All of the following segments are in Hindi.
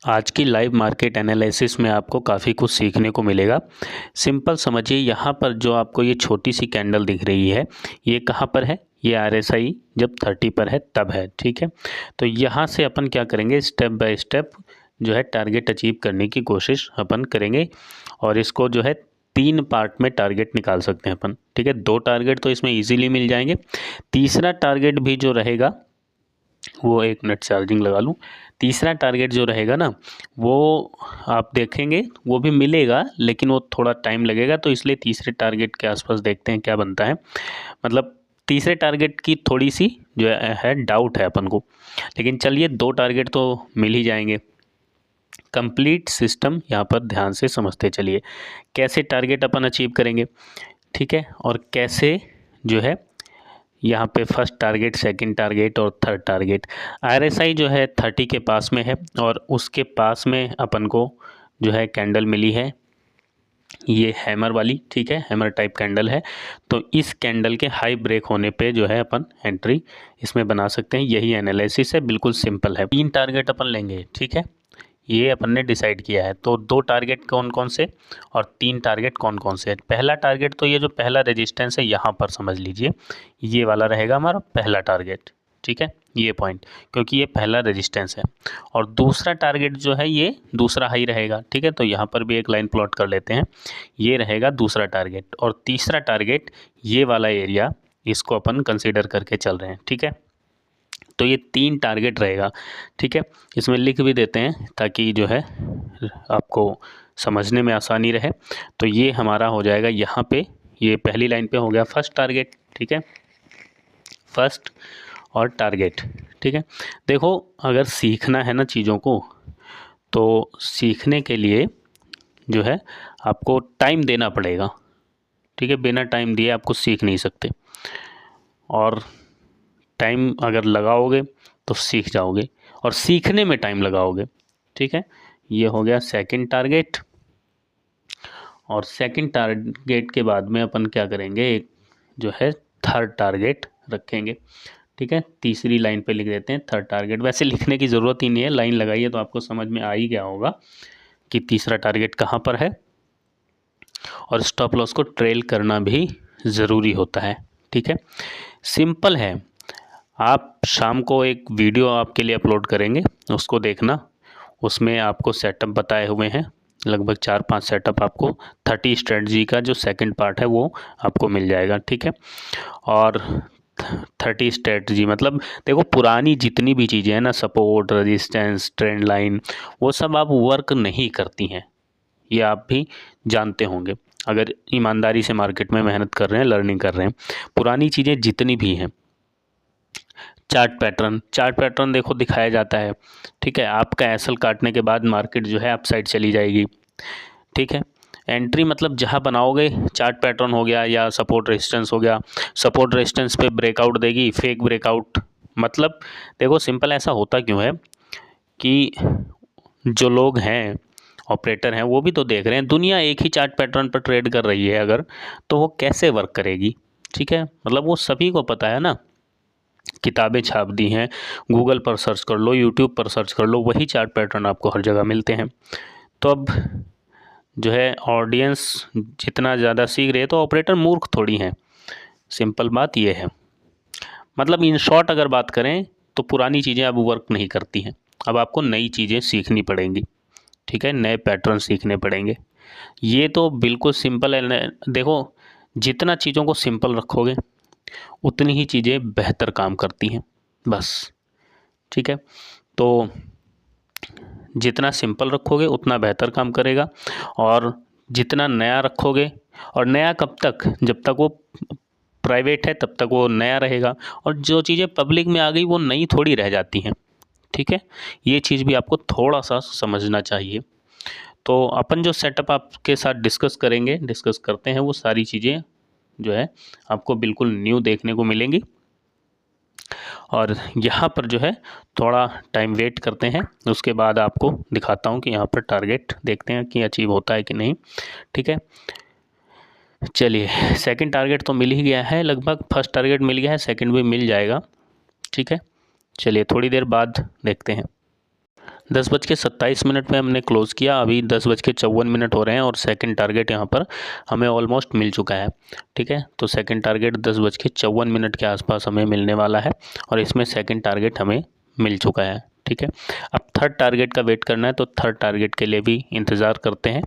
आज की लाइव मार्केट एनालिसिस में आपको काफ़ी कुछ सीखने को मिलेगा। सिंपल समझिए, यहाँ पर जो आपको ये छोटी सी कैंडल दिख रही है, ये कहाँ पर है? ये RSI जब 30 पर है तब है, ठीक है। तो यहाँ से अपन क्या करेंगे, स्टेप बाय स्टेप जो है टारगेट अचीव करने की कोशिश अपन करेंगे। और इसको जो है 3 पार्ट में टारगेट निकाल सकते हैं अपन, ठीक है। 2 टारगेट तो इसमें ईजिली मिल जाएंगे। तीसरा टारगेट भी जो रहेगा वो, एक मिनट चार्जिंग लगा लूँ। तीसरा टारगेट जो रहेगा ना, वो आप देखेंगे वो भी मिलेगा, लेकिन वो थोड़ा टाइम लगेगा। तो इसलिए तीसरे टारगेट के आसपास देखते हैं क्या बनता है। मतलब तीसरे टारगेट की थोड़ी सी जो है डाउट है अपन को, लेकिन चलिए 2 टारगेट तो मिल ही जाएंगे। कंप्लीट सिस्टम यहाँ पर ध्यान से समझते चलिए, कैसे टारगेट अपन अचीव करेंगे, ठीक है। और कैसे जो है यहाँ पे फर्स्ट टारगेट, सेकंड टारगेट और थर्ड टारगेट। RSI जो है 30 के पास में है और उसके पास में अपन को जो है कैंडल मिली है, ये हैमर वाली, ठीक है, हैमर टाइप कैंडल है। तो इस कैंडल के हाई ब्रेक होने पे जो है अपन एंट्री इसमें बना सकते हैं। यही एनालिसिस है, बिल्कुल सिंपल है। 3 टारगेट अपन लेंगे, ठीक है, ये अपन ने डिसाइड किया है। तो 2 टारगेट कौन कौन से और 3 टारगेट कौन कौन से? पहला टारगेट तो ये जो पहला रेजिस्टेंस है यहाँ पर समझ लीजिए, ये वाला रहेगा हमारा पहला टारगेट, ठीक है, ये पॉइंट, क्योंकि ये पहला रेजिस्टेंस है। और दूसरा टारगेट जो है ये दूसरा हाई रहेगा, ठीक है। तो यहाँ पर भी एक लाइन प्लॉट कर लेते हैं, ये रहेगा दूसरा टारगेट। और तीसरा टारगेट ये वाला एरिया, इसको अपन कंसिडर करके चल रहे हैं, ठीक है। तो ये 3 टारगेट रहेगा, ठीक है। इसमें लिख भी देते हैं ताकि जो है आपको समझने में आसानी रहे। तो ये हमारा हो जाएगा यहाँ पे, ये पहली लाइन पे हो गया फर्स्ट टारगेट, ठीक है, फर्स्ट और टारगेट, ठीक है। देखो, अगर सीखना है ना चीज़ों को, तो सीखने के लिए जो है आपको टाइम देना पड़ेगा, ठीक है। बिना टाइम दिए आपको सीख नहीं सकते, और टाइम अगर लगाओगे तो सीख जाओगे, और सीखने में टाइम लगाओगे, ठीक है। ये हो गया सेकंड टारगेट। और सेकंड टारगेट के बाद में अपन क्या करेंगे, एक जो है थर्ड टारगेट रखेंगे, ठीक है। तीसरी लाइन पे लिख देते हैं थर्ड टारगेट। वैसे लिखने की ज़रूरत ही नहीं है, लाइन लगाइए तो आपको समझ में आ ही गया होगा कि तीसरा टारगेट कहाँ पर है। और स्टॉप लॉस को ट्रेल करना भी ज़रूरी होता है, ठीक है। सिंपल है। आप शाम को एक वीडियो आपके लिए अपलोड करेंगे, उसको देखना। उसमें आपको सेटअप बताए हुए हैं, लगभग 4-5 सेटअप आपको 30 स्ट्रेटजी का जो सेकंड पार्ट है वो आपको मिल जाएगा, ठीक है। और 30 स्ट्रेटजी मतलब देखो, पुरानी जितनी भी चीज़ें हैं ना, सपोर्ट, रेजिस्टेंस, ट्रेंड लाइन, वो सब आप वर्क नहीं करती हैं, ये आप भी जानते होंगे अगर ईमानदारी से मार्केट में मेहनत कर रहे हैं, लर्निंग कर रहे हैं। पुरानी चीज़ें जितनी भी हैं, चार्ट पैटर्न देखो दिखाया जाता है, ठीक है। आपका एसएल काटने के बाद मार्केट जो है अपसाइड चली जाएगी, ठीक है। एंट्री मतलब जहां बनाओगे, चार्ट पैटर्न हो गया या सपोर्ट रेजिस्टेंस हो गया, सपोर्ट रेजिस्टेंस पे ब्रेकआउट देगी, फेक ब्रेकआउट। मतलब देखो सिंपल, ऐसा होता क्यों है कि जो लोग हैं, ऑपरेटर हैं, वो भी तो देख रहे हैं, दुनिया एक ही चार्ट पैटर्न पर ट्रेड कर रही है अगर, तो वो कैसे वर्क करेगी, ठीक है। मतलब वो सभी को पता है ना, किताबें छाप दी हैं, गूगल पर सर्च कर लो, यूट्यूब पर सर्च कर लो, वही चार्ट पैटर्न आपको हर जगह मिलते हैं। तो अब जो है ऑडियंस जितना ज़्यादा सीख रही है, तो ऑपरेटर मूर्ख थोड़ी हैं, सिंपल बात ये है। मतलब इन शॉर्ट अगर बात करें तो पुरानी चीज़ें अब वर्क नहीं करती हैं, अब आपको नई चीज़ें सीखनी पड़ेंगी, ठीक है, नए पैटर्न सीखने पड़ेंगे। ये तो बिल्कुल सिंपल है। देखो, जितना चीज़ों को सिंपल रखोगे उतनी ही चीज़ें बेहतर काम करती हैं, बस, ठीक है। तो जितना सिंपल रखोगे उतना बेहतर काम करेगा, और जितना नया रखोगे, और नया कब तक, जब तक वो प्राइवेट है तब तक वो नया रहेगा, और जो चीज़ें पब्लिक में आ गई वो नई थोड़ी रह जाती हैं, ठीक है। ये चीज़ भी आपको थोड़ा सा समझना चाहिए। तो अपन जो सेटअप आपके साथ डिस्कस करते हैं, वो सारी चीज़ें जो है आपको बिल्कुल न्यू देखने को मिलेंगी। और यहाँ पर जो है थोड़ा टाइम वेट करते हैं, उसके बाद आपको दिखाता हूँ कि यहाँ पर टारगेट देखते हैं कि अचीव होता है कि नहीं, ठीक है। चलिए, सेकंड टारगेट तो मिल ही गया है लगभग, फर्स्ट टारगेट मिल गया है, सेकंड भी मिल जाएगा, ठीक है। चलिए थोड़ी देर बाद देखते हैं। 10:27 में हमने क्लोज़ किया, अभी 10:54 हो रहे हैं और सेकंड टारगेट यहाँ पर हमें ऑलमोस्ट मिल चुका है। ठीक है, तो सेकंड टारगेट 10:54 के आसपास हमें मिलने वाला है और इसमें सेकंड टारगेट हमें मिल चुका है। ठीक है, अब थर्ड टारगेट का वेट करना है, तो थर्ड टारगेट के लिए भी इंतज़ार करते हैं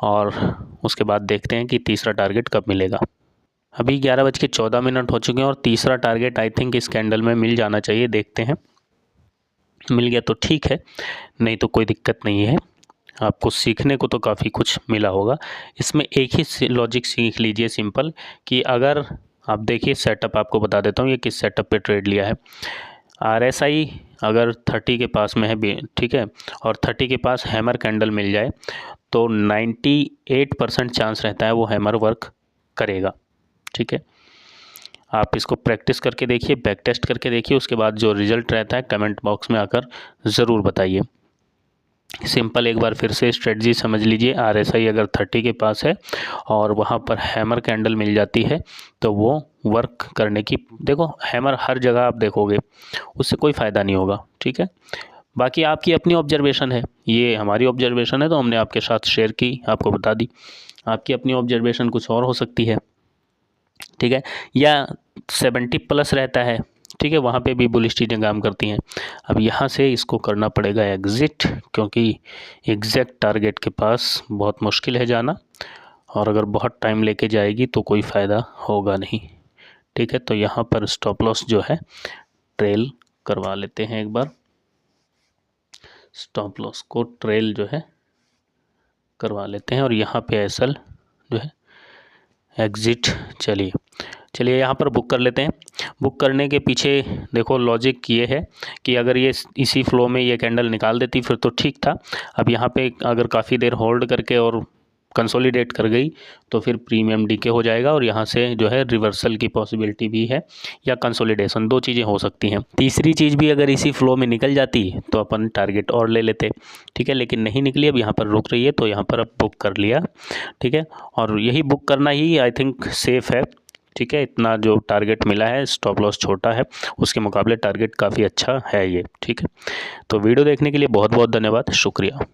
और उसके बाद देखते हैं कि तीसरा टारगेट कब मिलेगा। अभी 11:14 हो चुके हैं और तीसरा टारगेट आई थिंक इस कैंडल में मिल जाना चाहिए। देखते हैं, मिल गया तो ठीक है, नहीं तो कोई दिक्कत नहीं है। आपको सीखने को तो काफ़ी कुछ मिला होगा। इसमें एक ही लॉजिक सीख लीजिए सिंपल, कि अगर आप देखिए सेटअप, आपको बता देता हूँ ये किस सेटअप पे ट्रेड लिया है। RSI अगर 30 के पास में है, ठीक है, और 30 के पास हैमर कैंडल मिल जाए तो 98% चांस रहता है वो हैमर वर्क करेगा। ठीक है, आप इसको प्रैक्टिस करके देखिए, बैक टेस्ट करके देखिए, उसके बाद जो रिजल्ट रहता है कमेंट बॉक्स में आकर ज़रूर बताइए। सिंपल एक बार फिर से स्ट्रेटजी समझ लीजिए। RSI अगर 30 के पास है और वहाँ पर हैमर कैंडल मिल जाती है तो वो वर्क करने की, देखो हैमर हर जगह आप देखोगे, उससे कोई फ़ायदा नहीं होगा। ठीक है, बाकी आपकी अपनी ऑब्जर्वेशन है, ये हमारी ऑब्जर्वेशन है तो हमने आपके साथ शेयर की, आपको बता दी। आपकी अपनी ऑब्जर्वेशन कुछ और हो सकती है। ठीक है, या 70+ रहता है, ठीक है, वहाँ पे भी बुलिश चीज़ें काम करती हैं। अब यहाँ से इसको करना पड़ेगा एग्ज़िट, क्योंकि एग्जैक्ट टारगेट के पास बहुत मुश्किल है जाना, और अगर बहुत टाइम लेके जाएगी तो कोई फ़ायदा होगा नहीं। ठीक है, तो यहाँ पर स्टॉप लॉस जो है ट्रेल करवा लेते हैं एक बार। स्टॉप लॉस को ट्रेल जो है करवा लेते हैं और यहाँ पे SL जो है एग्ज़िट। चलिए यहाँ पर बुक कर लेते हैं। बुक करने के पीछे देखो लॉजिक ये है कि अगर ये इसी फ्लो में ये कैंडल निकाल देती फिर तो ठीक था। अब यहाँ पे अगर काफ़ी देर होल्ड करके और कंसोलिडेट कर गई तो फिर प्रीमियम डीके हो जाएगा और यहाँ से जो है रिवर्सल की पॉसिबिलिटी भी है, या कंसोलिडेशन, दो चीज़ें हो सकती हैं। तीसरी चीज़ भी अगर इसी फ्लो में निकल जाती तो अपन टारगेट और ले लेते। ठीक है, लेकिन नहीं निकली, अब यहाँ पर रुक रही है तो यहाँ पर अब बुक कर लिया। ठीक है, और यही बुक करना ही आई थिंक सेफ़ है। ठीक है, इतना जो टारगेट मिला है, स्टॉप लॉस छोटा है, उसके मुकाबले टारगेट काफ़ी अच्छा है ये। ठीक है, तो वीडियो देखने के लिए बहुत बहुत धन्यवाद, शुक्रिया।